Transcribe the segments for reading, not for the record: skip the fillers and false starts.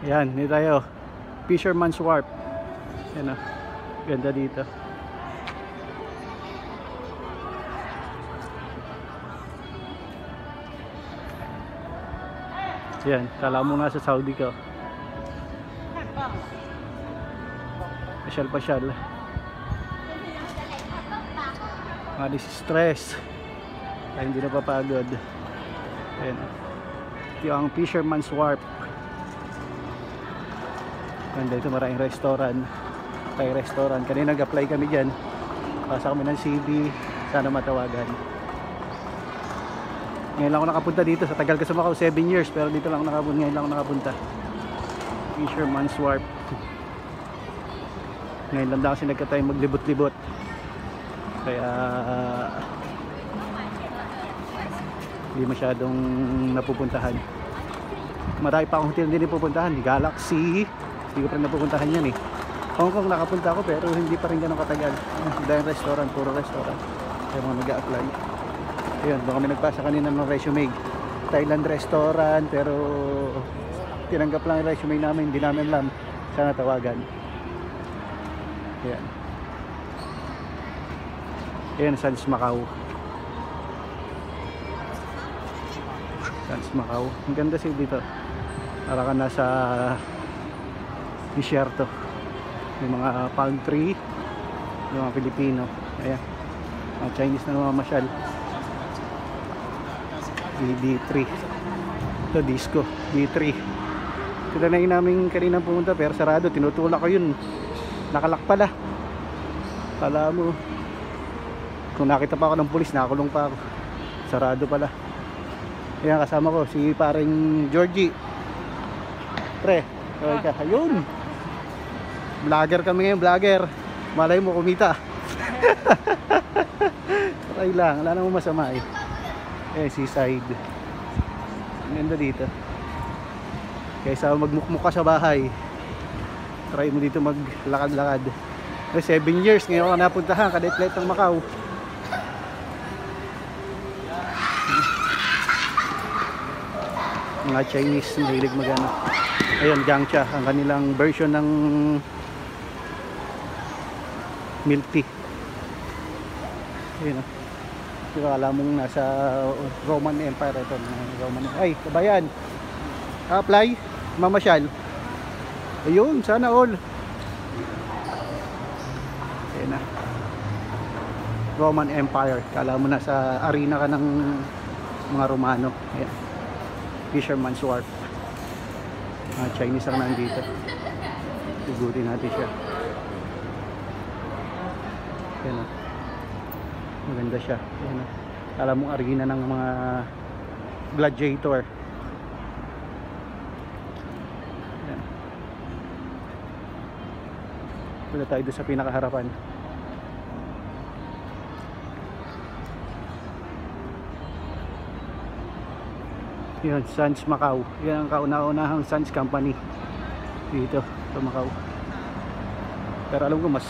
Yan, dito tayo. Fisherman's Wharf. Yan o. Ganda dito. Yan, kala mo nga sa Saudi ka. Pasyal-pasyal. Alis stress. Ay hindi na papagod. Ayan. Ito ang Fisherman's Wharf. Ganda ito, maraming restaurant. Thai restaurant. Kanina nag-apply kami dyan. Pasa kami ng CV. Sana matawagan. Ngayon lang ako nakapunta dito. Sa tagal ko sa Macau, 7 years. Pero dito lang nakapunta. Ngayon lang ako nakapunta. Fisherman's Wharf. Ngayon lang kasi nagka-time maglibot-libot. Kaya hindi masyadong napupuntahan. Marami pa akong hotel din pupuntahan. Galaxy, hindi ko pa rin napupuntahan yan eh. Hong Kong nakapunta ako pero hindi pa rin ganun katagal. Dahil restaurant, puro restaurant. Kaya mga nag-a-apply. Ayun, baka kami nagpasa kanina ng resume. Thailand restaurant, pero tinanggap lang yung resume namin. Hindi namin alam. Sana tawagan. Ayan. Ayan, Sands Macau. Sands Macau. Ang ganda siya dito. Para ka nasa disyerto. May mga palm tree. Yung mga Pilipino. Ayan. Mga Chinese na namamasyal. D3. Ito disco. D3. Ito na yung namin kanina pumunta pero sarado. Tinutulak ko yun. Nakalak pala. Kala mo. Kung nakita pa ako ng pulis, nakakulong pa ako. Sarado pala. Ayan, kasama ko si paring Georgie. Pre, okay ka. Ayun. Vlogger kami ngayon, vlogger. Malay mo kumita. Try lang, wala namang masama eh. Eh, seaside. Ganda dito. Kaysa magmukmuk ka sa bahay, try mo dito maglakad-lakad. 7 years ngayon ka napuntahan, kadetlet ng Macau. Mga Chinese mahilig magano. Ayun, Gangcha, ang kanilang version ng milk tea. Ayun, pero alam mong nasa Roman Empire ito. Ay, kabayan, apply, mamasyal. Ayun, sana all. Ayun na, Roman Empire. Kala mo nasa arena ka ng mga Romano. Ayan, Fisherman's Wharf. Mga Chinese ang nandito. Sigurin natin siya. Ayan na, maganda siya. Ayan na, kala mo arena ng mga gladiator. Ayan. Punta tayo doon sa pinakaharapan. Yun, Sands Macau. Yan ang kauna-unahang Sands Company dito sa Macau. Pero alam ko mas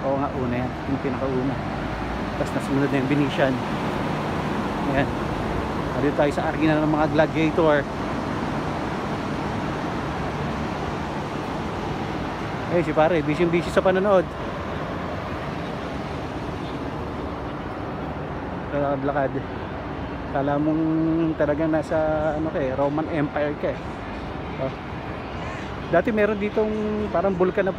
oo nga, una yan, yung pinakauna. Tapos nasunod na yung Venetian. Ayan, dito tayo sa arena ng mga gladiator. Eh si pare, busy sa panonood. Lakad-lakad. Kala mong talagang nasa ano ka eh, Roman Empire ka eh. Oh. Dati meron ditong parang bulkan na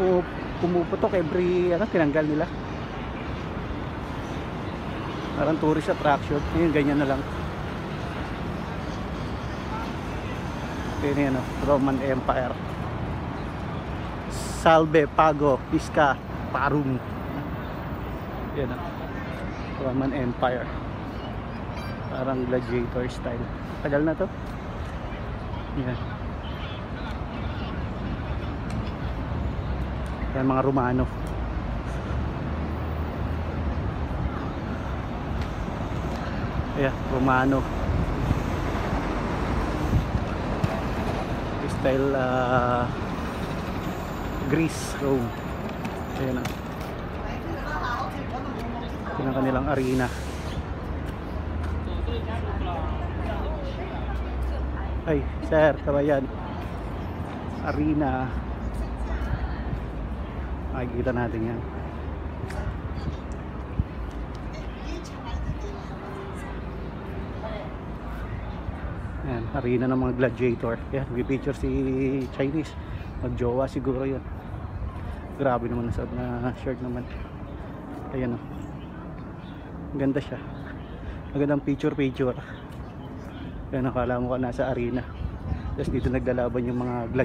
pumuputok every ano, tinanggal nila. Parang tourist attraction. Ngayon ganyan na lang. Yan, Roman Empire. Salve, Pago, Pisca, Parum. Yan, Roman Empire. Parang gladiator style. Tagal na to. Yan. Yan mga Romano. Ayan, Romano. Style Greece, Rome. Ayan na. Yan ang kanilang arena. Ay, sir, kabayan. arena. Makikita natin yan. Ayan, arena ng mga gladiator. Yan, picture si Chinese. Magjowa siguro yun. Grabe naman nasuot na shirt naman. Ayan o. Ganda siya. Magandang picture. Ayan, nakala mo ka nasa arena. Tapos dito naglalaban yung mga gladiator.